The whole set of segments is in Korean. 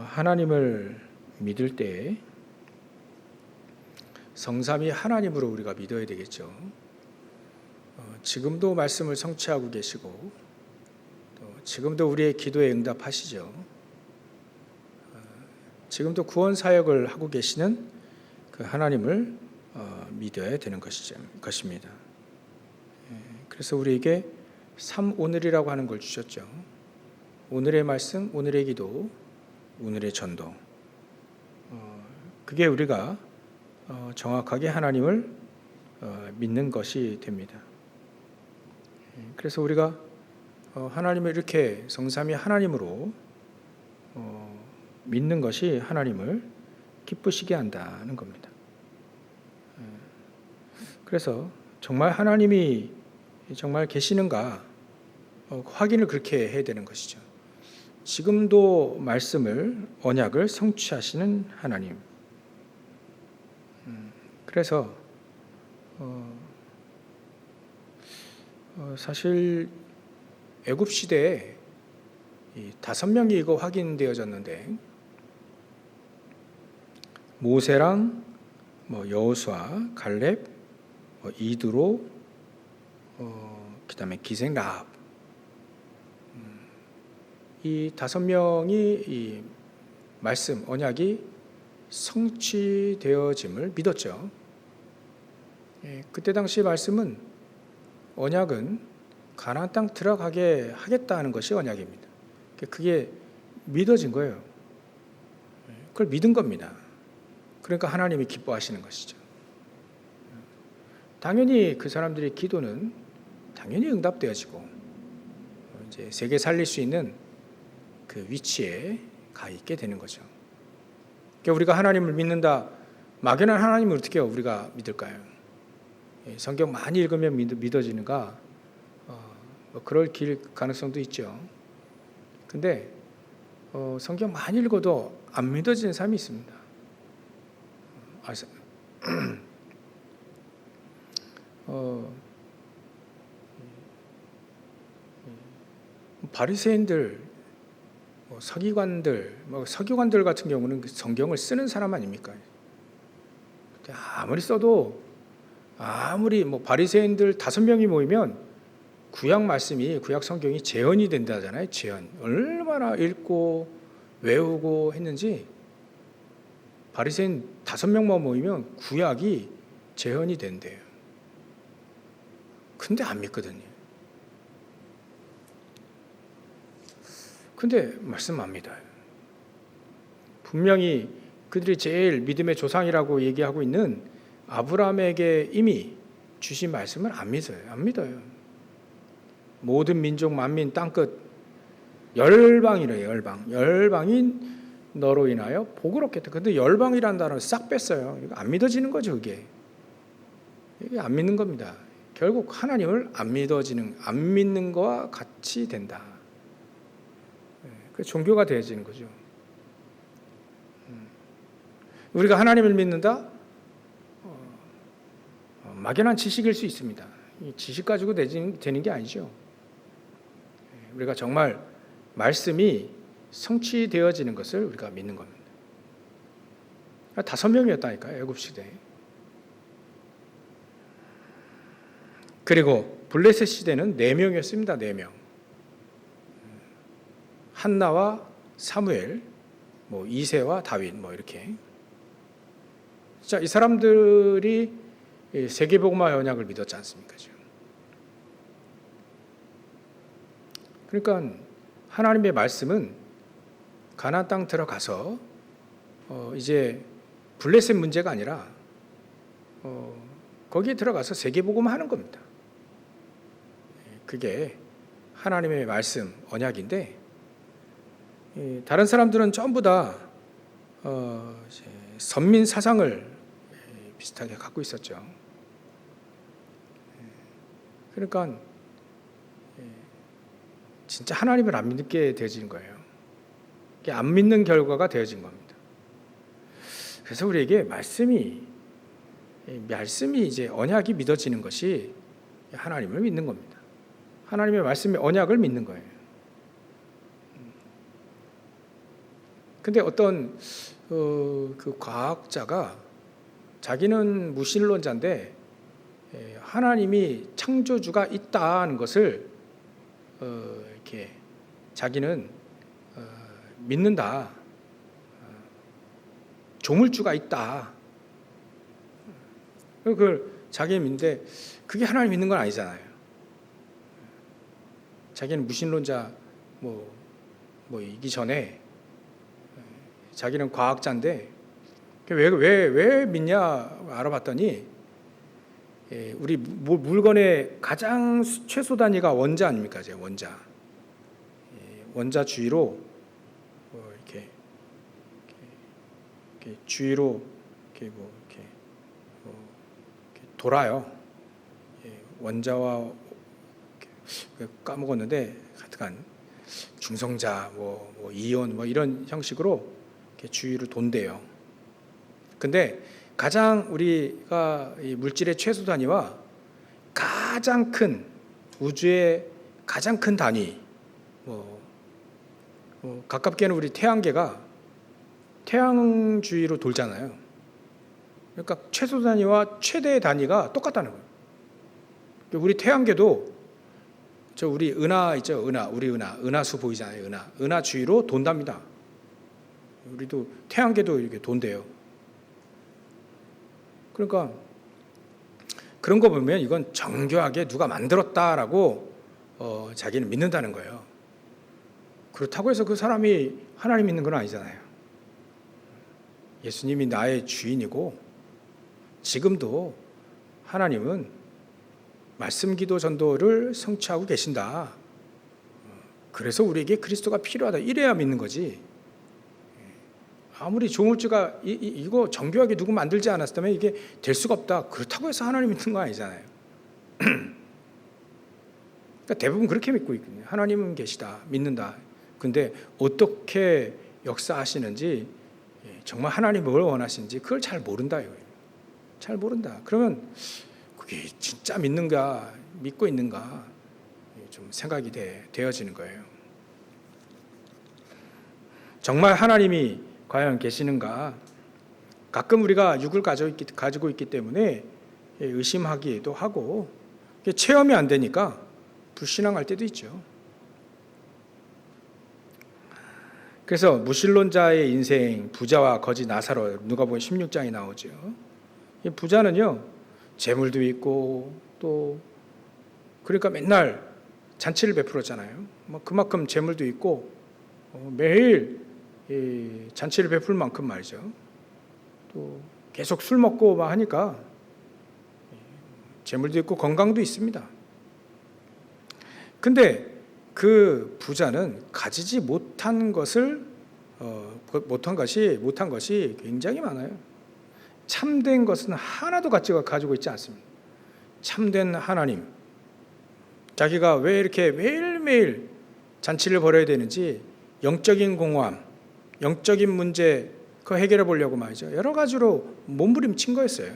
하나님을 믿을 때 성삼위 하나님으로 우리가 믿어야 되겠죠. 지금도 말씀을 성취하고 계시고 또 지금도 우리의 기도에 응답하시죠. 지금도 구원 사역을 하고 계시는 그 하나님을 믿어야 되는 것입니다. 그래서 우리에게 오늘이라고 하는 걸 주셨죠. 오늘의 말씀, 오늘의 기도, 오늘의 전도. 그게 우리가 정확하게 하나님을 믿는 것이 됩니다. 그래서 우리가 하나님을 이렇게 성삼위 하나님으로 믿는 것이 하나님을 기쁘시게 한다는 겁니다. 그래서 정말 하나님이 정말 계시는가 확인을 그렇게 해야 되는 것이죠. 지금도 말씀을 언약을 성취하시는 하나님. 그래서 사실 애굽 시대에 5명이 이거 확인되어졌는데 모세랑 여호수아, 갈렙, 이드로, 그다음에 기생 라합, 이 5명이 이 말씀 언약이 성취되어짐을 믿었죠. 그때 당시 말씀은 언약은 가나안 땅 들어가게 하겠다는 것이 언약입니다. 그게 믿어진 거예요. 그걸 믿은 겁니다. 그러니까 하나님이 기뻐하시는 것이죠. 당연히 그 사람들의 기도는 당연히 응답되어지고 이제 세계 살릴 수 있는 그 위치에 가 있게 되는 거죠. 그러니까 우리가 하나님을 믿는다, 막연한 하나님을 어떻게 우리가 믿을까요? 성경 많이 읽으면 믿어지는가? 그럴 가능성도 있죠. 근데 성경 많이 읽어도 안 믿어지는 사람이 있습니다. 바리새인들, 서기관들 같은 경우는 성경을 쓰는 사람 아닙니까? 아무리 써도 바리새인들 5명이 모이면 구약 말씀이, 구약 성경이 재현이 된다잖아요. 재현. 얼마나 읽고 외우고 했는지 바리새인 5명만 모이면 구약이 재현이 된대요. 근데 안 믿거든요. 근데 말씀 안 믿어요. 분명히 그들이 제일 믿음의 조상이라고 얘기하고 있는 아브라함에게 이미 주신 말씀을 안 믿어요. 안 믿어요. 모든 민족 만민 땅끝 열방이래요. 열방인 너로 인하여 복을 얻겠다. 근데 열방이라는 단어를 싹 뺐어요. 이거 안 믿어지는 거죠. 이게 안 믿는 겁니다. 결국 하나님을 안 믿는 거와 같이 된다. 그 종교가 되어지는 거죠. 우리가 하나님을 믿는다? 막연한 지식일 수 있습니다. 이 지식 가지고 되는 게 아니죠. 우리가 정말 말씀이 성취되어지는 것을 우리가 믿는 겁니다. 5명이었다니까요, 애굽 시대에. 그리고 블레셋 시대는 4명이었습니다. 4명. 한나와 사무엘, 이새와 다윗, 이렇게. 자, 이 사람들이 세계복음화 언약을 믿었지 않습니까? 지금. 그러니까 하나님의 말씀은 가나안 땅 들어가서 이제 블레셋 문제가 아니라 거기에 들어가서 세계복음 하는 겁니다. 그게 하나님의 말씀 언약인데 다른 사람들은 전부 다 선민 사상을 비슷하게 갖고 있었죠. 그러니까 진짜 하나님을 안 믿게 되어진 거예요. 안 믿는 결과가 되어진 겁니다. 그래서 우리에게 말씀이 이제 언약이 믿어지는 것이 하나님을 믿는 겁니다. 하나님의 말씀의 언약을 믿는 거예요. 근데 어떤 그 과학자가 자기는 무신론자인데 하나님이 창조주가 있다는 것을 이렇게 자기는 믿는다. 조물주가 있다. 그걸 자기는 믿는데 그게 하나님 믿는 건 아니잖아요. 자기는 무신론자 이기 전에 자기는 과학자인데 왜 믿냐 알아봤더니 우리 물건의 가장 최소 단위가 원자 아닙니까? 원자. 원자 주위로 이렇게 주위로 이렇게 돌아요. 원자와 까먹었는데 하여간 중성자, 이온 이런 형식으로 이렇게 주위로 돈대요. 근데 가장 우리가 이 물질의 최소 단위와 가장 큰 우주의 가장 큰 단위, 가깝게는 우리 태양계가 태양 주위로 돌잖아요. 그러니까 최소 단위와 최대 단위가 똑같다는 거예요. 우리 태양계도 우리 은하 있죠, 우리 은하수 보이잖아요. 은하 주위로 돈답니다. 우리도 태양계도 이렇게 돈대요. 그러니까 그런 거 보면 이건 정교하게 누가 만들었다라고 자기는 믿는다는 거예요. 그렇다고 해서 그 사람이 하나님 믿는 건 아니잖아요. 예수님이 나의 주인이고 지금도 하나님은 말씀 기도 전도를 성취하고 계신다. 그래서 우리에게 그리스도가 필요하다. 이래야 믿는 거지. 아무리 조물주가 이거 정교하게 누구 만들지 않았다면 이게 될 수가 없다. 그렇다고 해서 하나님 믿는 거 아니잖아요. 그러니까 대부분 그렇게 믿고 있거든요. 하나님은 계시다. 믿는다. 근데 어떻게 역사하시는지 정말 하나님이 뭘 원하시는지 그걸 잘 모른다. 잘 모른다. 그러면 그게 진짜 믿는가 믿고 있는가 좀 생각이 되어지는 거예요. 정말 하나님이 과연 계시는가? 가끔 우리가 육을 가지고 있기 때문에 의심하기도 하고 체험이 안 되니까 불신앙할 때도 있죠. 그래서 무신론자의 인생, 부자와 거지 나사로, 누가복음 16장에 나오죠. 이 부자는요, 재물도 있고 또 그러니까 맨날 잔치를 베풀었잖아요. 그만큼 재물도 있고 매일 잔치를 베풀 만큼 말이죠. 또 계속 술 먹고 막 하니까 재물도 있고 건강도 있습니다. 근데 그 부자는 가지지 못한 것이 굉장히 많아요. 참된 것은 하나도 가지고 있지 않습니다. 참된 하나님, 자기가 왜 이렇게 매일매일 잔치를 벌여야 되는지 영적인 공허함, 영적인 문제 그거 해결해 보려고 말이죠. 여러 가지로 몸부림친 거였어요.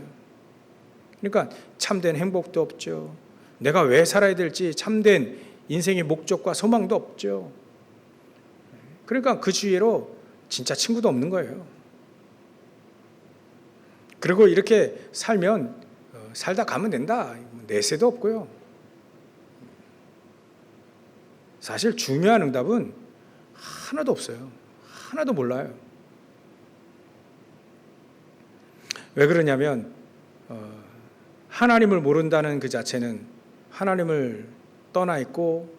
그러니까 참된 행복도 없죠. 내가 왜 살아야 될지 참된 인생의 목적과 소망도 없죠. 그러니까 그 주위로 진짜 친구도 없는 거예요. 그리고 이렇게 살면 살다 가면 된다. 내세도 없고요. 사실 중요한 응답은 하나도 없어요. 하나도 몰라요. 왜 그러냐면 하나님을 모른다는 그 자체는 하나님을 떠나 있고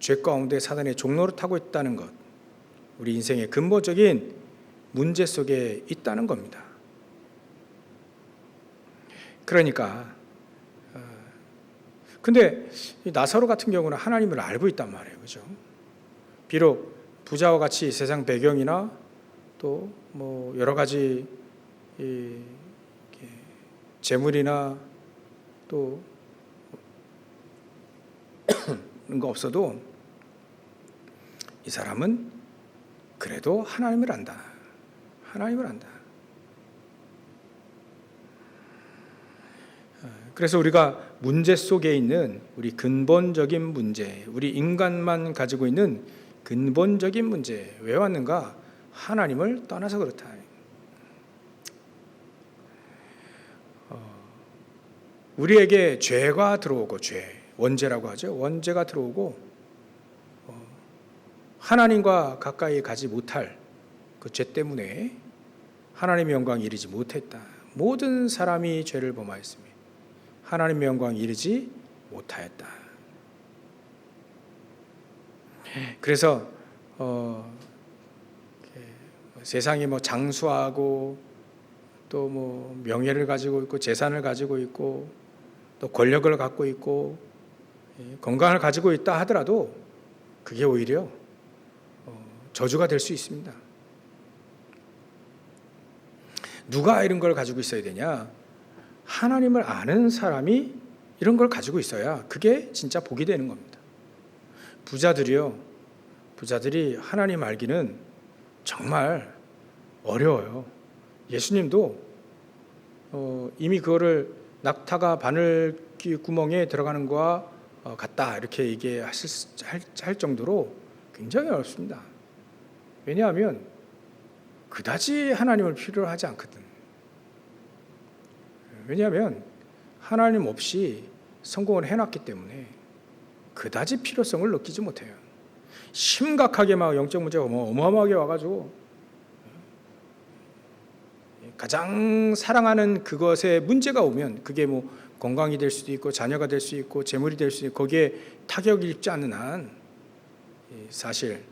죄 가운데 사단의 종로를 타고 있다는 것, 우리 인생의 근본적인 문제 속에 있다는 겁니다. 그러니까 근데 나사로 같은 경우는 하나님을 알고 있단 말이에요. 그죠? 비록 부자와 같이 세상 배경이나 또 여러 가지 재물이나 또 그런 거 없어도 이 사람은 그래도 하나님을 안다. 하나님을 안다. 그래서 우리가 문제 속에 있는 우리 근본적인 문제, 우리 인간만 가지고 있는 근본적인 문제. 왜 왔는가? 하나님을 떠나서 그렇다. 우리에게 죄가 들어오고, 원죄라고 하죠. 원죄가 들어오고 하나님과 가까이 가지 못할 그 죄 때문에 하나님의 영광에 이르지 못했다. 모든 사람이 죄를 범하였으며 하나님의 영광에 이르지 못하였다. 그래서 세상이 뭐 장수하고 또 뭐 명예를 가지고 있고 재산을 가지고 있고 또 권력을 갖고 있고 건강을 가지고 있다 하더라도 그게 오히려 저주가 될 수 있습니다. 누가 이런 걸 가지고 있어야 되냐? 하나님을 아는 사람이 이런 걸 가지고 있어야 그게 진짜 복이 되는 겁니다. 부자들이 하나님 알기는 정말 어려워요. 예수님도 이미 그거를 낙타가 바늘귀 구멍에 들어가는 거와 같다 이렇게 얘기할 정도로 굉장히 어렵습니다. 왜냐하면 그다지 하나님을 필요로 하지 않거든. 왜냐하면 하나님 없이 성공을 해놨기 때문에 그다지 필요성을 느끼지 못해요. 심각하게 막 영적 문제가 어마어마하게 와가지고 가장 사랑하는 그것에 문제가 오면 그게 뭐 건강이 될 수도 있고 자녀가 될 수 있고 재물이 될 수 있고 거기에 타격이 입지 않는 한 사실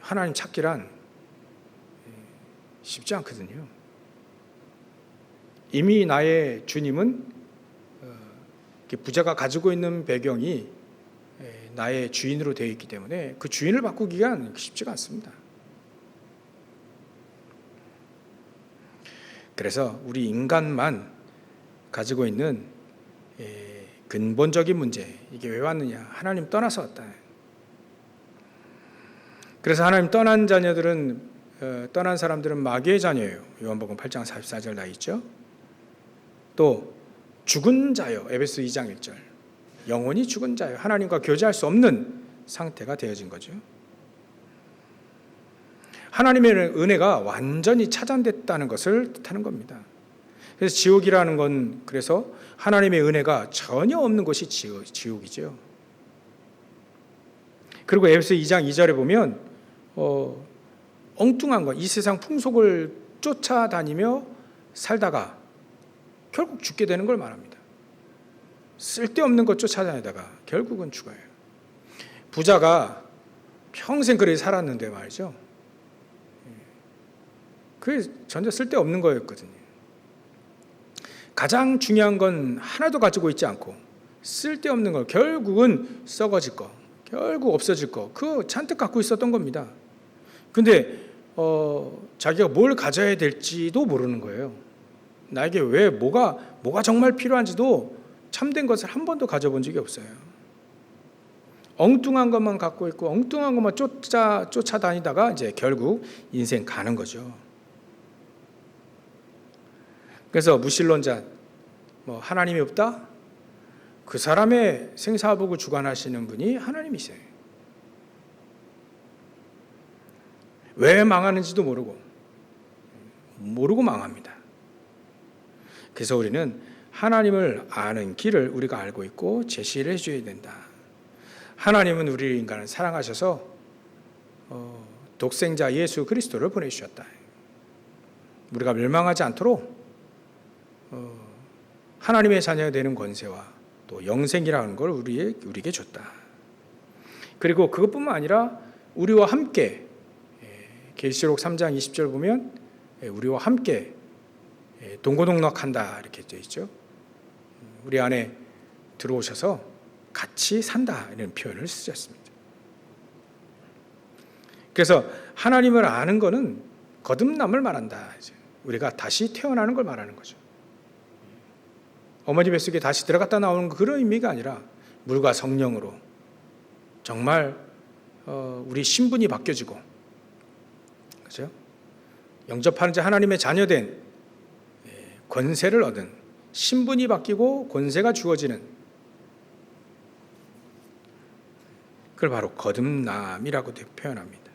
하나님 찾기란 쉽지 않거든요. 이미 나의 주님은 부자가 가지고 있는 배경이 나의 주인으로 되어 있기 때문에 그 주인을 바꾸기가 쉽지가 않습니다. 그래서 우리 인간만 가지고 있는 근본적인 문제, 이게 왜 왔느냐? 하나님 떠나서 왔다. 그래서 하나님 떠난 자녀들은 떠난 사람들은 마귀의 자녀예요. 요한복음 8장 44절 나와 있죠. 또 죽은 자요. 에베소 2장 1절. 영혼이 죽은 자요. 하나님과 교제할 수 없는 상태가 되어진 거죠. 하나님의 은혜가 완전히 차단됐다는 것을 뜻하는 겁니다. 그래서 지옥이라는 건 그래서 하나님의 은혜가 전혀 없는 것이 지옥이죠. 그리고 에베소 2장 2절에 보면 엉뚱한 것, 이 세상 풍속을 쫓아다니며 살다가 결국 죽게 되는 걸 말합니다. 쓸데없는 것 쫓아다니다가 결국은 죽어요. 부자가 평생 그렇게 살았는데 말이죠. 그게 전혀 쓸데없는 거였거든요. 가장 중요한 건 하나도 가지고 있지 않고 쓸데없는 거, 결국은 썩어질 거, 결국 없어질 거, 그거 잔뜩 갖고 있었던 겁니다. 근데 자기가 뭘 가져야 될지도 모르는 거예요. 나에게 왜 뭐가 정말 필요한지도 참된 것을 한 번도 가져본 적이 없어요. 엉뚱한 것만 갖고 있고 엉뚱한 것만 쫓아다니다가 이제 결국 인생 가는 거죠. 그래서 무신론자, 하나님이 없다? 그 사람의 생사복을 주관하시는 분이 하나님이세요. 왜 망하는지도 모르고 망합니다. 그래서 우리는 하나님을 아는 길을 우리가 알고 있고 제시를 해줘야 된다. 하나님은 우리 인간을 사랑하셔서 독생자 예수 그리스도를 보내주셨다. 우리가 멸망하지 않도록 하나님의 자녀가 되는 권세와 또 영생이라는 걸 우리에게 줬다. 그리고 그것뿐만 아니라 우리와 함께 계시록 3장 20절 보면 우리와 함께 동고동락한다 이렇게 되어 있죠. 우리 안에 들어오셔서 같이 산다 이런 표현을 쓰셨습니다. 그래서 하나님을 아는 것은 거듭남을 말한다. 우리가 다시 태어나는 걸 말하는 거죠. 어머니 뱃속에 다시 들어갔다 나오는 그런 의미가 아니라 물과 성령으로 정말 우리 신분이 바뀌어지고, 그렇죠? 영접하는 자 하나님의 자녀된 권세를 얻은, 신분이 바뀌고 권세가 주어지는 그걸 바로 거듭남이라고도 표현합니다.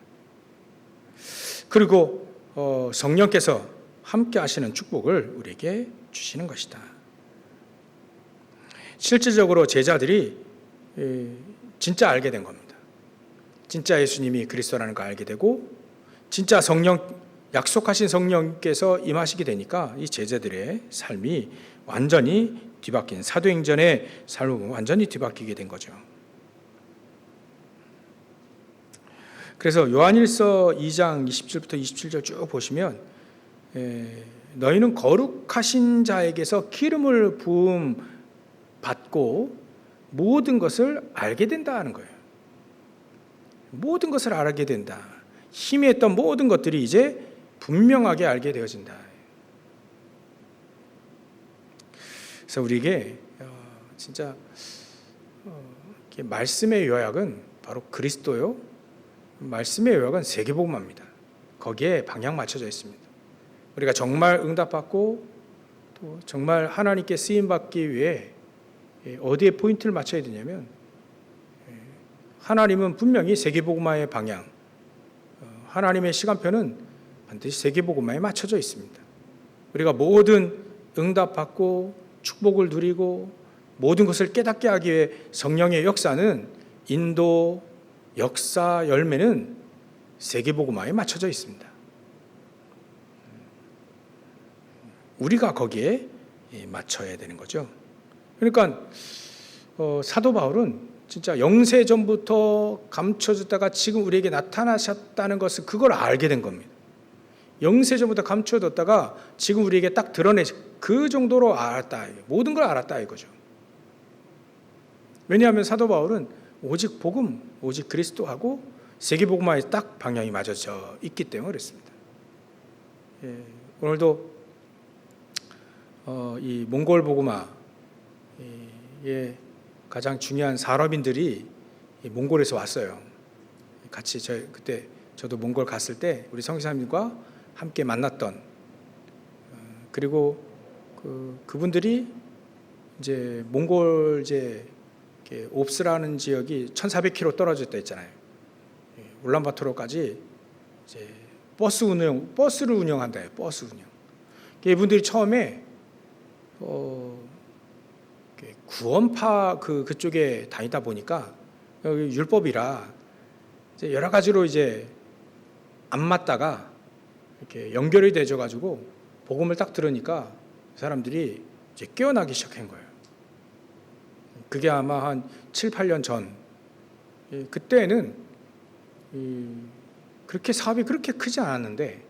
그리고 성령께서 함께 하시는 축복을 우리에게 주시는 것이다. 실질적으로 제자들이 진짜 알게 된 겁니다. 진짜 예수님이 그리스도라는 걸 알게 되고 진짜 성령, 약속하신 성령께서 임하시게 되니까 이 제자들의 삶이 완전히 뒤바뀐, 사도행전의 삶은 완전히 뒤바뀌게 된 거죠. 그래서 요한일서 2장 27부터 27절 쭉 보시면 너희는 거룩하신 자에게서 기름을 부음 받고 모든 것을 알게 된다는 거예요. 모든 것을 알게 된다. 희미했던 모든 것들이 이제 분명하게 알게 되어진다. 그래서 우리에게 진짜 말씀의 요약은 바로 그리스도요. 말씀의 요약은 세계복음화입니다. 거기에 방향 맞춰져 있습니다. 우리가 정말 응답받고 또 정말 하나님께 쓰임받기 위해 어디에 포인트를 맞춰야 되냐면 하나님은 분명히 세계복음화의 방향, 하나님의 시간표는 반드시 세계복음화에 맞춰져 있습니다. 우리가 모든 응답받고 축복을 누리고 모든 것을 깨닫게 하기 위해 성령의 역사는 인도, 역사, 열매는 세계복음화에 맞춰져 있습니다. 우리가 거기에 맞춰야 되는 거죠. 그러니까 사도 바울은 진짜 영세전부터 감춰졌다가 지금 우리에게 나타나셨다는 것을 그걸 알게 된 겁니다. 영세전부터 감춰졌다가 지금 우리에게 딱 드러내시 그 정도로 알았다. 모든 걸 알았다 이거죠. 왜냐하면 사도 바울은 오직 복음, 오직 그리스도하고 세계복음화에 딱 방향이 맞아져 있기 때문에 그렇습니다. 오늘도 이 몽골 복음화의 가장 중요한 산업인들이 몽골에서 왔어요. 같이 그때 저도 몽골 갔을 때 우리 성교사님과 함께 만났던 그리고 그분들이 이제 몽골 이제 옵스라는 지역이 1,400km 떨어졌다 했잖아요. 울란바토르까지 이제 버스를 운영한다요. 버스 운영. 이분들이 처음에 구원파 그쪽에 다니다 보니까 여기 율법이라 이제 여러 가지로 이제 안 맞다가 이렇게 연결이 되져 가지고 복음을 딱 들으니까 사람들이 이제 깨어나기 시작한 거예요. 그게 아마 한 7, 8년 전. 그때는 그렇게 사업이 그렇게 크지 않았는데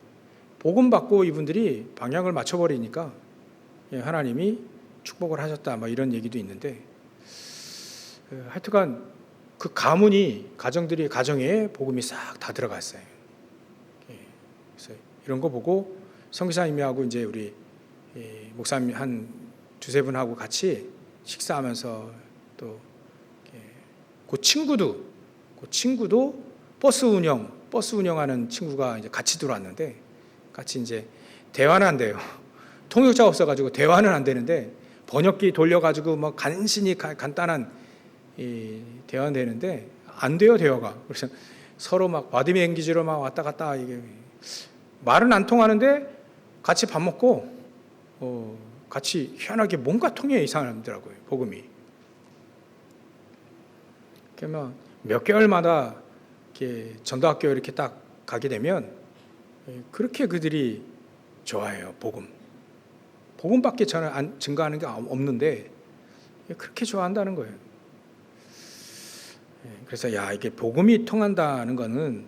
복음 받고 이분들이 방향을 맞춰버리니까 하나님이 축복을 하셨다 뭐 이런 얘기도 있는데 하여튼간 그 가정에 복음이 싹 다 들어갔어요. 그래서 이런 거 보고 선교사님하고 이제 우리 목사님 한 두세 분하고 같이 식사하면서 또 그 친구도 버스 운영하는 친구가 이제 같이 들어왔는데 같이 이제 대화는 안 돼요. 통역자가 없어가지고 대화는 안 되는데 번역기 돌려가지고 뭐 간신히 간단한 대화는 되는데 안 돼요 대화가. 그래서 서로 막 바디 랭귀지로 막 왔다 갔다 이게 말은 안 통하는데 같이 밥 먹고 같이 희한하게 뭔가 통해 이상하더라고요 복음이. 그러면 몇 개월마다 이렇게 전도학교 이렇게 딱 가게 되면 그렇게 그들이 좋아해요 복음밖에 저는 증거하는 게 없는데 그렇게 좋아한다는 거예요. 그래서 이게 복음이 통한다는 것은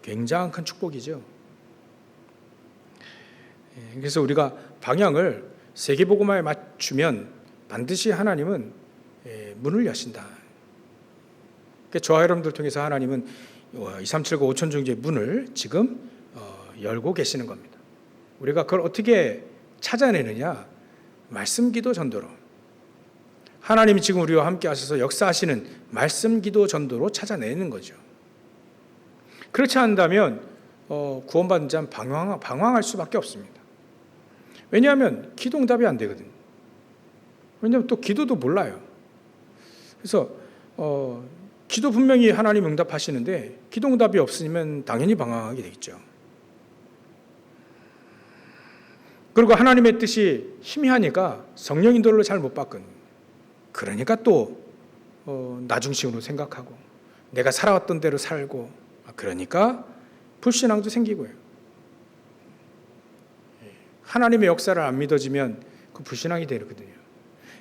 굉장한 큰 축복이죠. 그래서 우리가 방향을 세계복음화에 맞추면 반드시 하나님은 문을 여신다. 저와 여러분들 통해서 하나님은 2379 5천종의 문을 지금 열고 계시는 겁니다. 우리가 그걸 어떻게 찾아내느냐? 말씀 기도 전도로. 하나님이 지금 우리와 함께 하셔서 역사하시는 말씀 기도 전도로 찾아내는 거죠. 그렇지 않다면 구원받은 자는 방황할 수밖에 없습니다. 왜냐하면 기도 응답이 안 되거든요. 왜냐하면 또 기도도 몰라요. 그래서 기도 분명히 하나님 응답하시는데 기도 응답이 없으면 당연히 방황하게 되겠죠. 그리고 하나님의 뜻이 희미하니까 성령 인도를 잘 못 받거든요. 그러니까 또 나중식으로 생각하고 내가 살아왔던 대로 살고, 그러니까 불신앙도 생기고요. 하나님의 역사를 안 믿어지면 그 불신앙이 되거든요.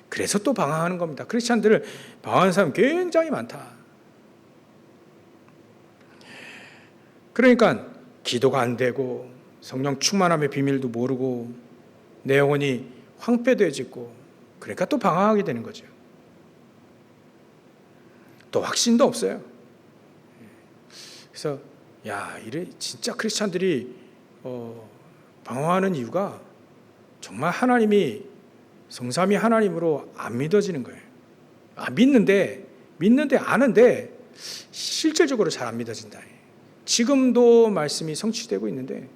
그래서 또 방황하는 겁니다. 크리스찬들을 방황하는 사람 굉장히 많다. 그러니까 기도가 안 되고 성령 충만함의 비밀도 모르고 내 영혼이 황폐되어지고, 그러니까 또 방황하게 되는 거죠. 또 확신도 없어요. 그래서 이래 진짜 크리스찬들이 방황하는 이유가 정말 하나님이 성삼위 하나님으로 안 믿어지는 거예요. 믿는데 아는데 실질적으로 잘 안 믿어진다. 지금도 말씀이 성취되고 있는데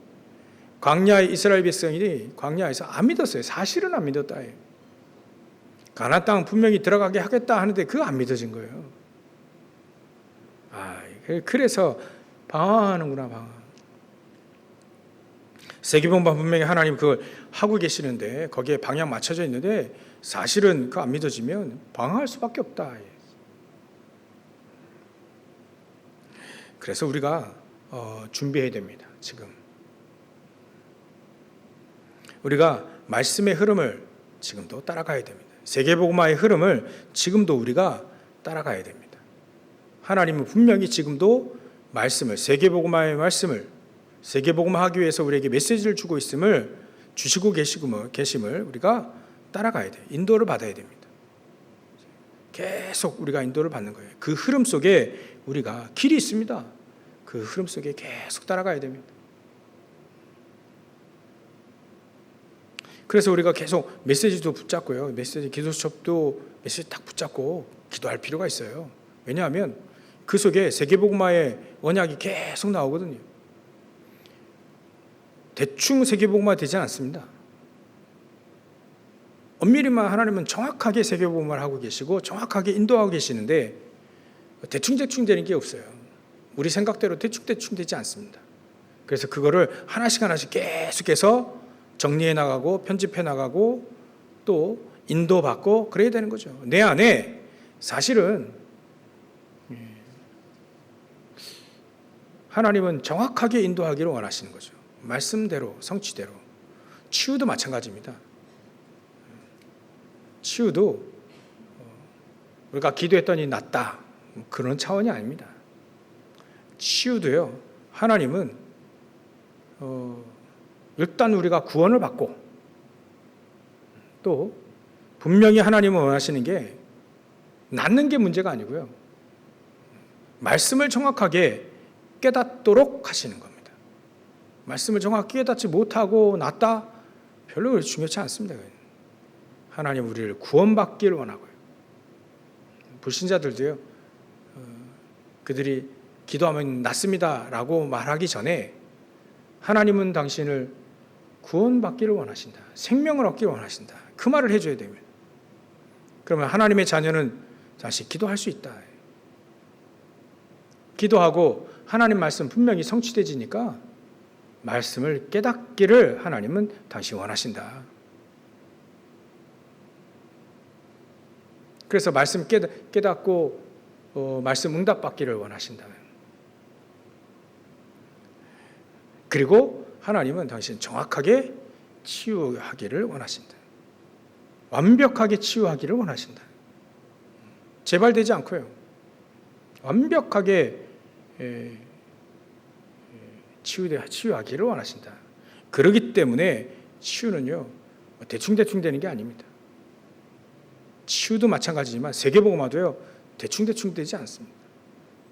광야의 이스라엘 백성이 광야에서 안 믿었어요. 사실은 안 믿었다. 가나안 땅 분명히 들어가게 하겠다 하는데 그거 안 믿어진 거예요. 그래서 방황하는구나, 방황. 세계복음방 분명히 하나님 그걸 하고 계시는데 거기에 방향 맞춰져 있는데 사실은 그거 안 믿어지면 방황할 수밖에 없다. 그래서 우리가 준비해야 됩니다. 지금 우리가 말씀의 흐름을 지금도 따라가야 됩니다. 세계복음화의 흐름을 지금도 우리가 따라가야 됩니다. 하나님은 분명히 지금도 말씀을, 세계복음화의 말씀을 세계복음화하기 위해서 우리에게 메시지를 주시고 계심을 우리가 따라가야 돼요. 인도를 받아야 됩니다. 계속 우리가 인도를 받는 거예요. 그 흐름 속에 우리가 길이 있습니다. 그 흐름 속에 계속 따라가야 됩니다. 그래서 우리가 계속 메시지도 붙잡고요. 기도 수첩도 메시지 딱 붙잡고 기도할 필요가 있어요. 왜냐하면 그 속에 세계복음화의 언약이 계속 나오거든요. 대충 세계복음화 되지 않습니다. 엄밀히만 하나님은 정확하게 세계복음화를 하고 계시고 정확하게 인도하고 계시는데 대충 되는 게 없어요. 우리 생각대로 대충 되지 않습니다. 그래서 그거를 하나씩 계속해서 정리해 나가고 편집해 나가고 또 인도받고 그래야 되는 거죠. 내 안에 사실은 하나님은 정확하게 인도하기를 원하시는 거죠. 말씀대로, 성취대로. 치유도 마찬가지입니다. 치유도 우리가 기도했더니 낫다, 그런 차원이 아닙니다. 치유도요, 하나님은 일단 우리가 구원을 받고 또 분명히 하나님은 원하시는 게 낫는 게 문제가 아니고요, 말씀을 정확하게 깨닫도록 하시는 겁니다. 말씀을 정확히 깨닫지 못하고 낫다, 별로 중요치 않습니다. 하나님 우리를 구원받기를 원하고요. 불신자들도요, 그들이 기도하면 낫습니다 라고 말하기 전에 하나님은 당신을 구원받기를 원하신다, 생명을 얻기를 원하신다, 그 말을 해줘야 됩니다. 그러면 하나님의 자녀는 다시 기도할 수 있다. 기도하고 하나님 말씀 분명히 성취되지니까 말씀을 깨닫기를 하나님은 당시 원하신다. 그래서 말씀 깨닫고 말씀 응답받기를 원하신다. 그리고 하나님은 당신 정확하게 치유하기를 원하신다. 완벽하게 치유하기를 원하신다. 재발되지 않고요, 완벽하게 치유하기를 원하신다. 그렇기 때문에 치유는요, 대충 되는 게 아닙니다. 치유도 마찬가지지만 세계복음화도요, 대충 되지 않습니다.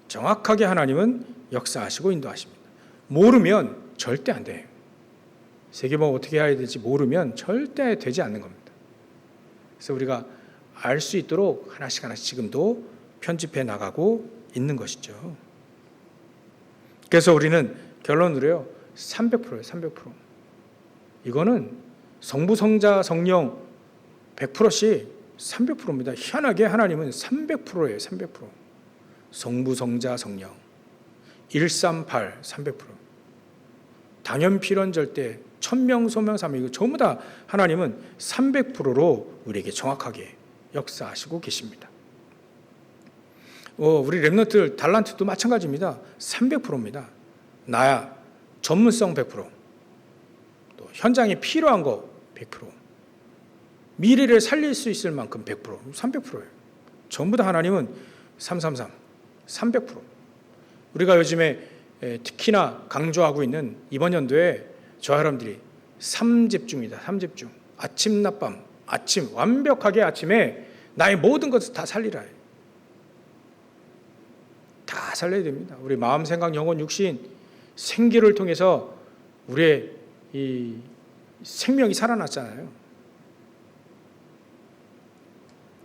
정확하게 하나님은 역사하시고 인도하십니다. 모르면 절대 안 돼요. 세계복음화 어떻게 해야 될지 모르면 절대 되지 않는 겁니다. 그래서 우리가 알 수 있도록 하나씩 지금도 편집해 나가고 있는 것이죠. 그래서 우리는 결론으로요, 300%예요. 300%. 이거는 성부, 성자, 성령 100%씩 300%입니다. 희한하게 하나님은 300%예요. 300%. 성부, 성자, 성령 138 300%. 당연 필연 절대 천명 소명 삼위 이거 전부 다 하나님은 300%로 우리에게 정확하게 역사하시고 계십니다. 우리 렘넌트 달란트도 마찬가지입니다. 300%입니다. 나야 전문성 100%, 또 현장에 필요한 거 100%, 미래를 살릴 수 있을 만큼 100%, 300%예요. 전부 다 하나님은 333, 300%. 우리가 요즘에 특히나 강조하고 있는 이번 연도에 저 여러분들이 3집중이다. 3집중. 아침 낮밤, 아침 완벽하게 아침에 나의 모든 것을 다 살리라 해요. 다 살려야 됩니다. 우리 마음, 생각, 영혼, 육신 생기를 통해서 우리의 이 생명이 살아났잖아요.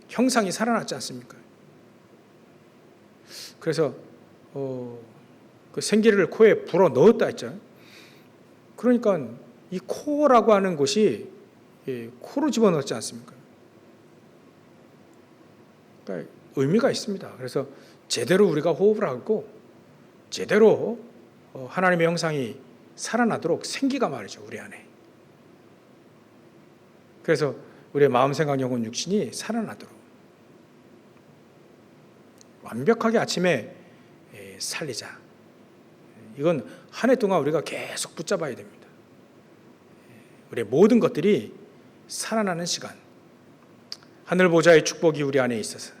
형상이 살아났지 않습니까? 그래서 그 생기를 코에 불어 넣었다 했잖아요. 그러니까 이 코라고 하는 곳이 코로 집어넣었지 않습니까? 그러니까 의미가 있습니다. 그래서 제대로 우리가 호흡을 하고 제대로 하나님의 형상이 살아나도록 생기가 말이죠, 우리 안에. 그래서 우리의 마음, 생각, 영혼, 육신이 살아나도록 완벽하게 아침에 살리자. 이건 한 해 동안 우리가 계속 붙잡아야 됩니다. 우리의 모든 것들이 살아나는 시간, 하늘 보좌의 축복이 우리 안에 있어서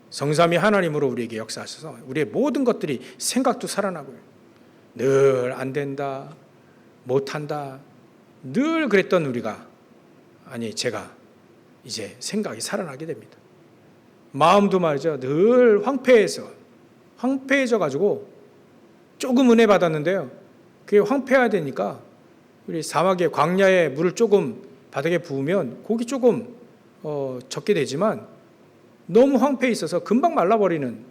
성삼위 하나님으로 우리에게 역사하셔서 우리의 모든 것들이 생각도 살아나고요. 늘 안 된다, 못한다, 늘 그랬던 우리가 제가 이제 생각이 살아나게 됩니다. 마음도 말이죠. 늘 황폐해져 가지고 조금 은혜 받았는데요. 그게 황폐해야 되니까 우리 사막의 광야에 물을 조금 바닥에 부으면 고기 조금 적게 되지만 너무 황폐해 있어서 금방 말라버리는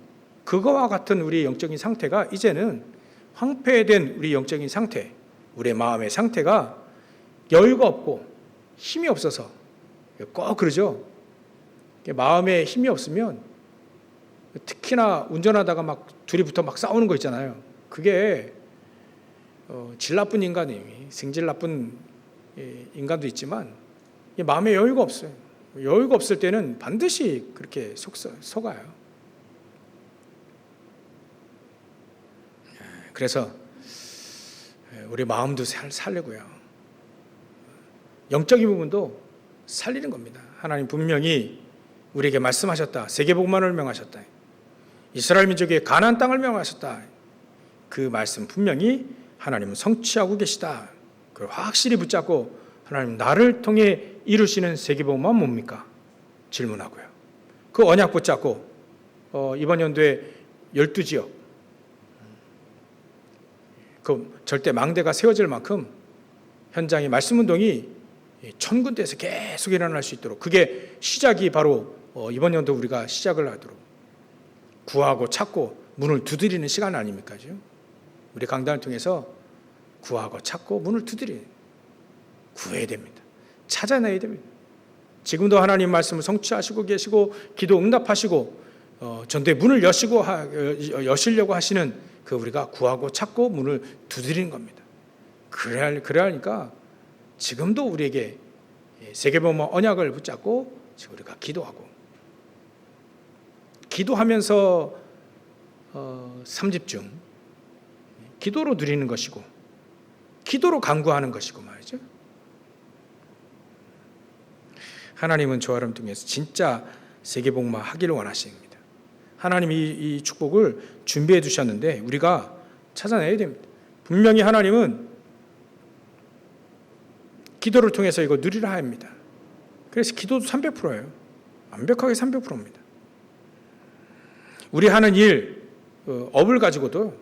그거와 같은 우리 영적인 상태가 이제는 황폐된 우리 영적인 상태, 우리의 마음의 상태가 여유가 없고 힘이 없어서 꼭 그러죠. 마음에 힘이 없으면 특히나 운전하다가 막 둘이 붙어 막 싸우는 거 있잖아요. 그게 질 나쁜 인간이 성질 나쁜 인간도 있지만 마음에 여유가 없어요. 여유가 없을 때는 반드시 그렇게 속아요. 그래서 우리 마음도 살리고요. 영적인 부분도 살리는 겁니다. 하나님 분명히 우리에게 말씀하셨다. 세계복음만을 명하셨다. 이스라엘 민족의 가나안 땅을 명하셨다. 그 말씀 분명히 하나님은 성취하고 계시다. 그걸 확실히 붙잡고 하나님 나를 통해 이루시는 세계복음은 뭡니까? 질문하고요. 그 언약 붙잡고 이번 연도에 12지역 그 절대 망대가 세워질 만큼 현장의 말씀운동이 1000군데에서 계속 일어날 수 있도록 그게 시작이 바로 이번 연도 우리가 시작을 하도록 구하고 찾고 문을 두드리는 시간 아닙니까? 우리 강단을 통해서 구하고 찾고 문을 구해야 됩니다. 찾아내야 됩니다. 지금도 하나님 말씀을 성취하시고 계시고 기도 응답하시고 전도의 문을 여시려고 하시는 그 우리가 구하고 찾고 문을 두드리는 겁니다. 그래야 하니까 지금도 우리에게 세계복음 언약을 붙잡고 지금 우리가 기도하면서 3집중 기도로 누리는 것이고 기도로 간구하는 것이고 말이죠. 하나님은 저와 여러분 통해서 진짜 세계복음화 하기를 원하십니다. 하나님이 이 축복을 준비해 두셨는데 우리가 찾아내야 됩니다. 분명히 하나님은 기도를 통해서 이거 누리라 합니다. 그래서 기도도 300%예요. 완벽하게 300%입니다. 우리 하는 일, 업을 가지고도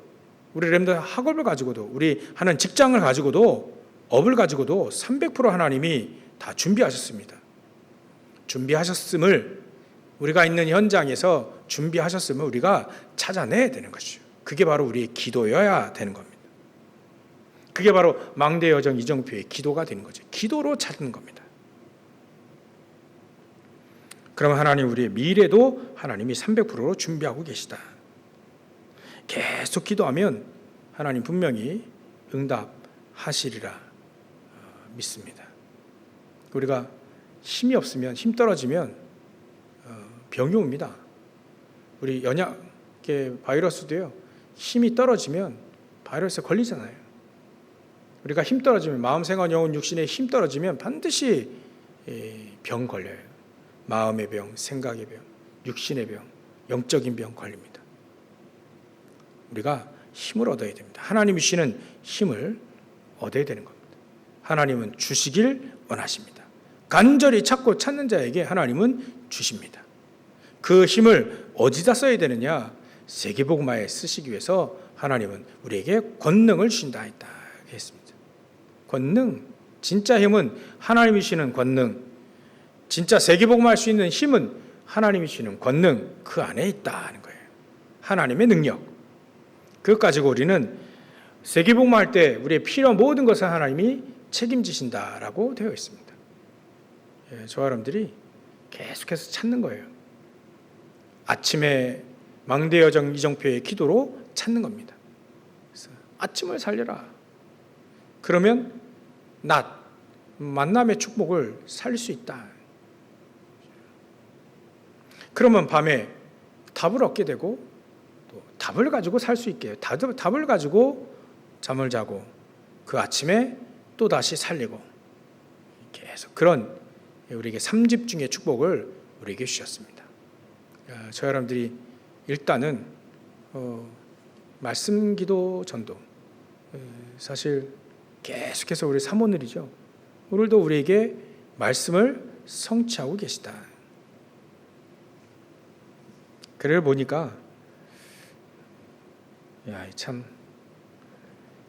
우리 렘넌트 학업을 가지고도 우리 하는 직장을 가지고도 업을 가지고도 300% 하나님이 다 준비하셨습니다. 준비하셨음을 우리가 있는 현장에서 준비하셨음을 우리가 찾아내야 되는 것이죠. 그게 바로 우리의 기도여야 되는 겁니다. 그게 바로 망대 여정 이정표의 기도가 되는 거죠. 기도로 찾는 겁니다. 그러면 하나님 우리의 미래도 하나님이 300%로 준비하고 계시다. 계속 기도하면 하나님 분명히 응답하시리라 믿습니다. 우리가 힘이 없으면, 힘 떨어지면 병이 옵니다. 우리 연약의 바이러스도요, 힘이 떨어지면 바이러스에 걸리잖아요. 우리가 힘 떨어지면, 마음, 생각, 영혼, 육신에 힘 떨어지면 반드시 병 걸려요. 마음의 병, 생각의 병, 육신의 병, 영적인 병 걸립니다. 우리가 힘을 얻어야 됩니다. 하나님이 주시는 힘을 얻어야 되는 겁니다. 하나님은 주시길 원하십니다. 간절히 찾고 찾는 자에게 하나님은 주십니다. 그 힘을 어디다 써야 되느냐? 세계복음화에 쓰시기 위해서 하나님은 우리에게 권능을 주신다 했습니다. 권능, 진짜 힘은 하나님이 주시는 권능, 진짜 세계복음화할 수 있는 힘은 하나님이 주시는 권능, 그 안에 있다는 거예요. 하나님의 능력. 그것 가지고 우리는 세계복음화할 때 우리의 필요한 모든 것을 하나님이 책임지신다라고 되어 있습니다. 저와 여러분들이 계속해서 찾는 거예요. 아침에 망대여정 이정표의 기도로 찾는 겁니다. 그래서 아침을 살려라. 그러면 낮, 만남의 축복을 살릴 수 있다. 그러면 밤에 답을 얻게 되고 또 답을 가지고 살 수 있게, 답을 가지고 잠을 자고 그 아침에 또 다시 살리고, 계속 그런 우리에게 삼집중의 축복을 우리에게 주셨습니다. 저 여러분들이 일단은 말씀 기도 전도, 사실 계속해서 우리 사모늘이죠. 오늘도 우리에게 말씀을 성취하고 계시다. 그래 보니까 참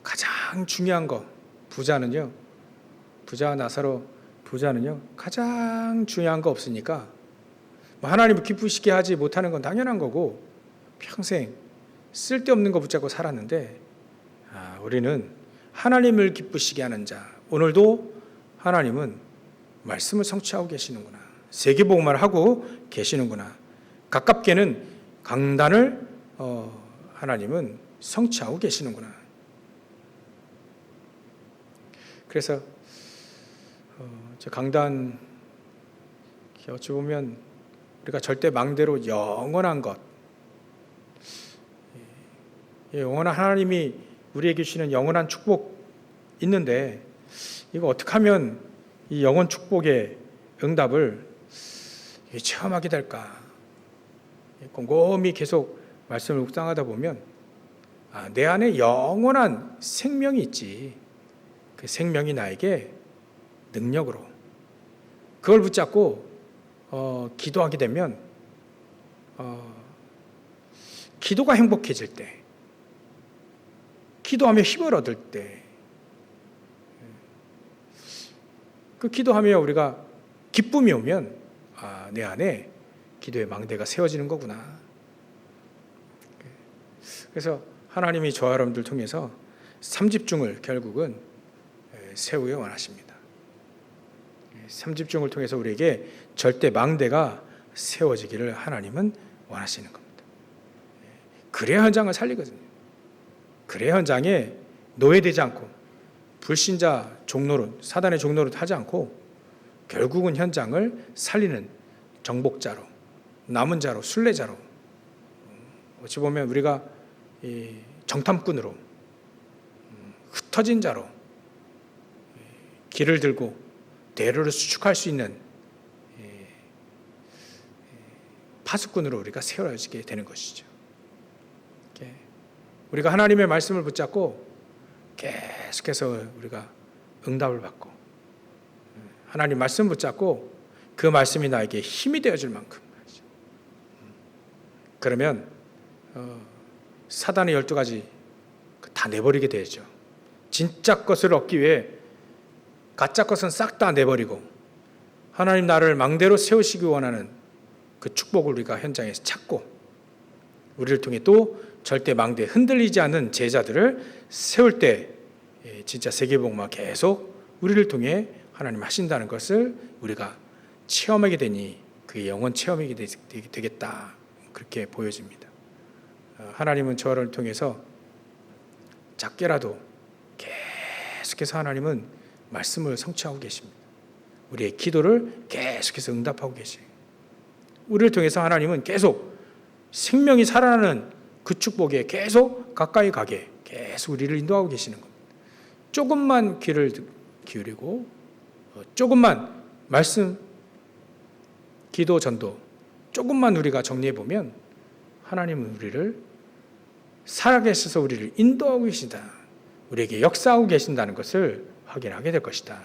가장 중요한 거, 부자는요, 부자 나사로 부자는요 가장 중요한 거 없으니까 하나님을 기쁘시게 하지 못하는 건 당연한 거고 평생 쓸데없는 거 붙잡고 살았는데, 우리는 하나님을 기쁘시게 하는 자, 오늘도 하나님은 말씀을 성취하고 계시는구나, 세계복음화를 하고 계시는구나, 가깝게는 강단을 하나님은 성취하고 계시는구나. 그래서 저 강단 어찌 보면 우리가 절대 망대로 영원한 것, 영원한 하나님이 우리에게 주시는 영원한 축복 있는데, 이거 어떻게 하면 이 영원 축복의 응답을 체험하게 될까? 곰곰이 계속 말씀을 묵상하다 보면 내 안에 영원한 생명이 있지. 그 생명이 나에게 능력으로 그걸 붙잡고 기도하게 되면 기도가 행복해질 때, 기도하며 힘을 얻을 때, 그 기도하며 우리가 기쁨이 오면 내 안에 기도의 망대가 세워지는 거구나. 그래서 하나님이 저와 여러분들 통해서 삼집중을 결국은 세우기 원하십니다. 삼집중을 통해서 우리에게 절대 망대가 세워지기를 하나님은 원하시는 겁니다. 그래야 현장을 살리거든요. 그래야 현장에 노예되지 않고 불신자 종노릇, 사단의 종노릇 하지 않고 결국은 현장을 살리는 정복자로, 남은 자로, 순례자로, 어찌 보면 우리가 정탐꾼으로, 흩어진 자로 길을 들고 대로를 수축할 수 있는 파수꾼으로 우리가 세워지게 되는 것이죠. 우리가 하나님의 말씀을 붙잡고 계속해서 우리가 응답을 받고, 하나님 말씀 붙잡고 그 말씀이 나에게 힘이 되어줄 만큼, 그러면 사단의 12가지 다 내버리게 되죠. 진짜 것을 얻기 위해 가짜 것은 싹 다 내버리고 하나님 나를 망대로 세우시기 원하는 그 축복을 우리가 현장에서 찾고, 우리를 통해 또 절대 망대에 흔들리지 않는 제자들을 세울 때 진짜 세계복음화 계속 우리를 통해 하나님 하신다는 것을 우리가 체험하게 되니 그게 영원 체험이 되겠다, 그렇게 보여집니다. 하나님은 저를 통해서 작게라도 계속해서 하나님은 말씀을 성취하고 계십니다. 우리의 기도를 계속해서 응답하고 계세요. 우리를 통해서 하나님은 계속 생명이 살아나는 그 축복에 계속 가까이 가게 계속 우리를 인도하고 계시는 겁니다. 조금만 귀를 기울이고 조금만 말씀, 기도, 전도 조금만 우리가 정리해 보면 하나님은 우리를 살아계셔서 우리를 인도하고 계신다, 우리에게 역사하고 계신다는 것을 확인하게 될 것이다.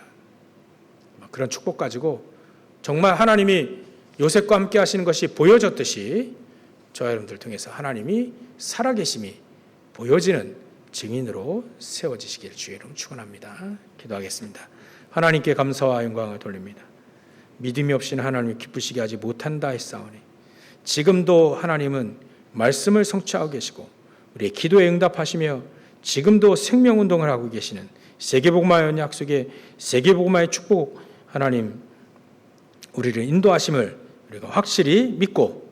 그런 축복 가지고 정말 하나님이 요셉과 함께 하시는 것이 보여졌듯이 저와 여러분들 통해서 하나님이 살아계심이 보여지는 증인으로 세워지시기를 주의 이름 축원합니다. 기도하겠습니다. 하나님께 감사와 영광을 돌립니다. 믿음이 없이는 하나님을 기쁘시게 하지 못한다 했사오니 지금도 하나님은 말씀을 성취하고 계시고 우리의 기도에 응답하시며 지금도 생명운동을 하고 계시는 세계복음화의 약속의 세계복음화의 축복 하나님 우리를 인도하심을 우리가 확실히 믿고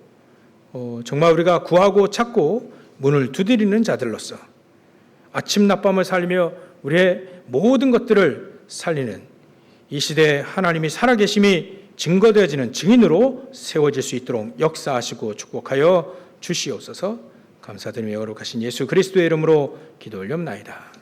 정말 우리가 구하고 찾고 문을 두드리는 자들로서 아침 낮밤을 살리며 우리의 모든 것들을 살리는 이 시대에 하나님이 살아계심이 증거되어지는 증인으로 세워질 수 있도록 역사하시고 축복하여 주시옵소서. 감사드리며 거룩하신 예수 그리스도의 이름으로 기도 올렸나이다.